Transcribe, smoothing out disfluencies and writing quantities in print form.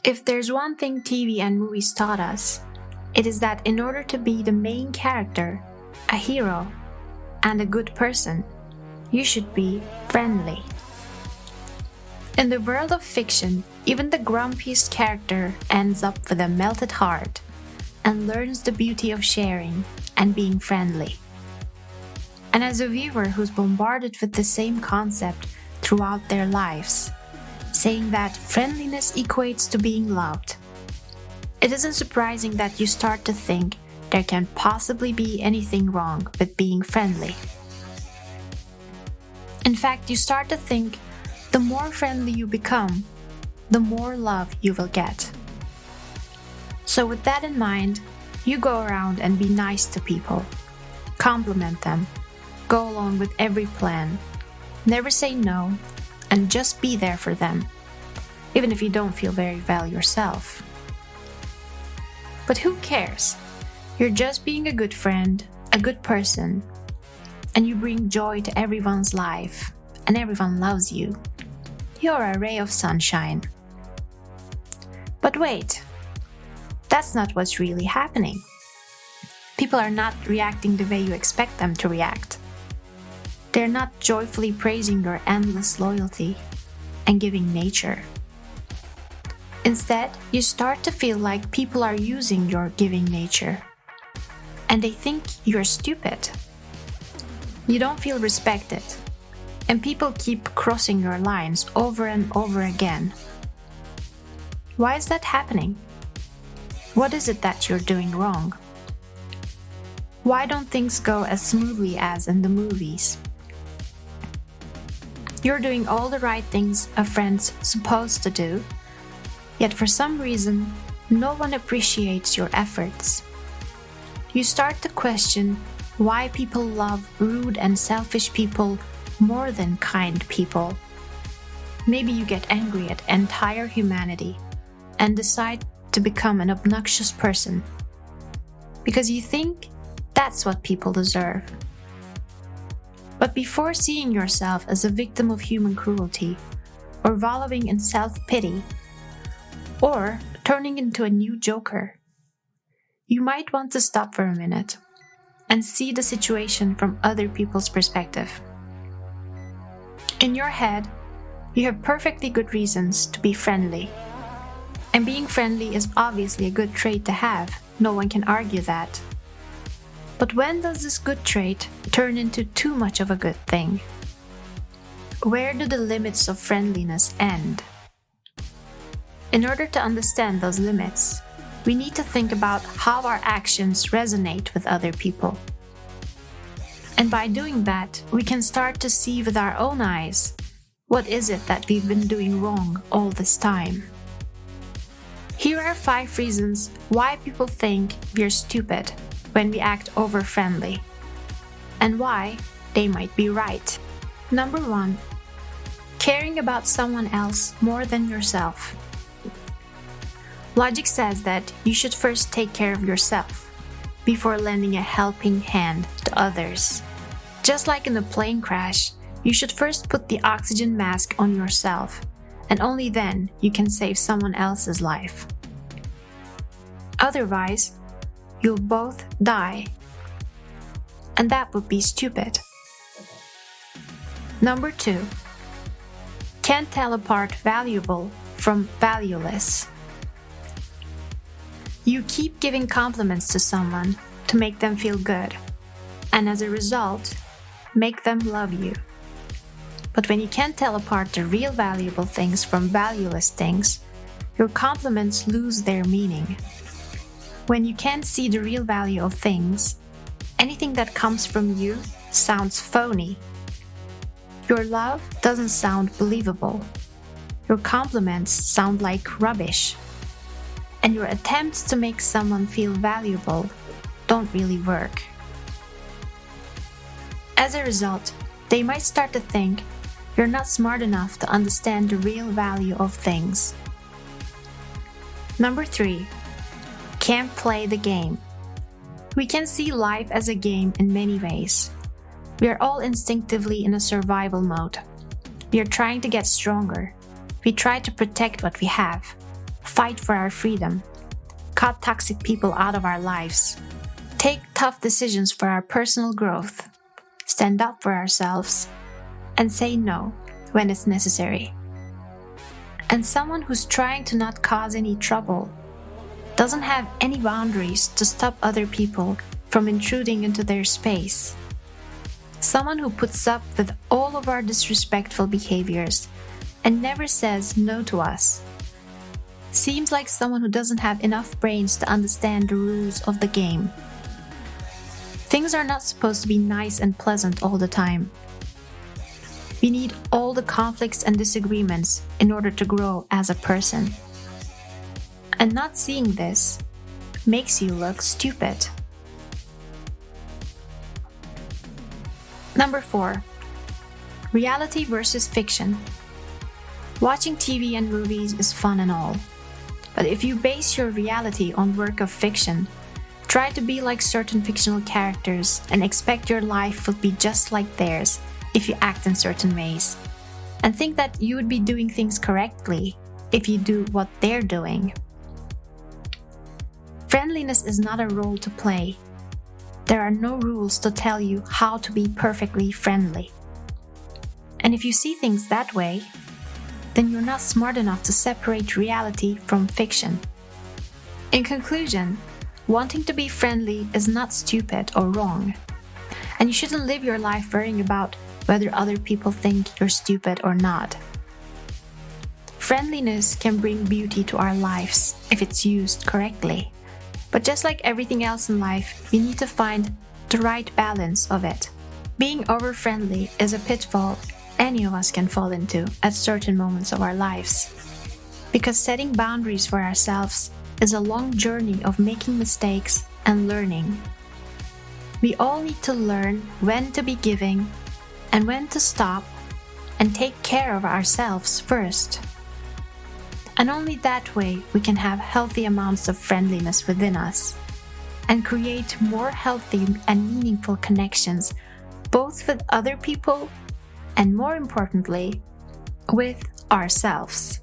If there's one thing TV and movies taught us, it is that in order to be the main character, a hero, and a good person, you should be friendly. In the world of fiction, even the grumpiest character ends up with a melted heart and learns the beauty of sharing and being friendly. And as a viewer who's bombarded with the same concept throughout their lives, saying that friendliness equates to being loved, it isn't surprising that you start to think there can't possibly be anything wrong with being friendly. In fact, you start to think the more friendly you become, the more love you will get. So with that in mind, you go around and be nice to people, compliment them, go along with every plan, never say no, and just be there for them, even if you don't feel very well yourself. But who cares? You're just being a good friend, a good person, and you bring joy to everyone's life, and everyone loves you. You're a ray of sunshine. But wait, that's not what's really happening. People are not reacting the way you expect them to react. They're not joyfully praising your endless loyalty and giving nature. Instead, you start to feel like people are using your giving nature, and they think you're stupid. You don't feel respected, and people keep crossing your lines over and over again. Why is that happening? What is it that you're doing wrong? Why don't things go as smoothly as in the movies? You're doing all the right things a friend's supposed to do, yet for some reason, no one appreciates your efforts. You start to question why people love rude and selfish people more than kind people. Maybe you get angry at entire humanity and decide to become an obnoxious person because you think that's what people deserve. But before seeing yourself as a victim of human cruelty, or wallowing in self-pity, or turning into a new Joker, you might want to stop for a minute and see the situation from other people's perspective. In your head, you have perfectly good reasons to be friendly. And being friendly is obviously a good trait to have, no one can argue that. But when does this good trait turn into too much of a good thing? Where do the limits of friendliness end? In order to understand those limits, we need to think about how our actions resonate with other people. And by doing that, we can start to see with our own eyes what is it that we've been doing wrong all this time. Here are 5 reasons why people think we're stupid when we act over-friendly, and why they might be right. Number 1, caring about someone else more than yourself. Logic says that you should first take care of yourself before lending a helping hand to others. Just like in a plane crash, you should first put the oxygen mask on yourself, and only then you can save someone else's life. Otherwise, you'll both die. And that would be stupid. Number 2, can't tell apart valuable from valueless. You keep giving compliments to someone to make them feel good, and as a result, make them love you. But when you can't tell apart the real valuable things from valueless things, your compliments lose their meaning. When you can't see the real value of things, anything that comes from you sounds phony. Your love doesn't sound believable. Your compliments sound like rubbish. And your attempts to make someone feel valuable don't really work. As a result, they might start to think you're not smart enough to understand the real value of things. Number 3, can't play the game. We can see life as a game in many ways. We are all instinctively in a survival mode. We are trying to get stronger. We try to protect what we have, fight for our freedom, cut toxic people out of our lives, take tough decisions for our personal growth, stand up for ourselves, and say no when it's necessary. And someone who's trying to not cause any trouble doesn't have any boundaries to stop other people from intruding into their space. Someone who puts up with all of our disrespectful behaviors and never says no to us seems like someone who doesn't have enough brains to understand the rules of the game. Things are not supposed to be nice and pleasant all the time. We need all the conflicts and disagreements in order to grow as a person. And not seeing this makes you look stupid. Number 4. Reality versus fiction. Watching TV and movies is fun and all. But if you base your reality on work of fiction, try to be like certain fictional characters and expect your life will be just like theirs if you act in certain ways, and think that you would be doing things correctly if you do what they're doing. Friendliness is not a role to play. There are no rules to tell you how to be perfectly friendly. And if you see things that way, then you're not smart enough to separate reality from fiction. In conclusion, wanting to be friendly is not stupid or wrong, and you shouldn't live your life worrying about whether other people think you're stupid or not. Friendliness can bring beauty to our lives if it's used correctly, but just like everything else in life, we need to find the right balance of it. Being over-friendly is a pitfall any of us can fall into at certain moments of our lives, because setting boundaries for ourselves is a long journey of making mistakes and learning. We all need to learn when to be giving and when to stop and take care of ourselves first. And only that way we can have healthy amounts of friendliness within us and create more healthy and meaningful connections, both with other people and, more importantly, with ourselves.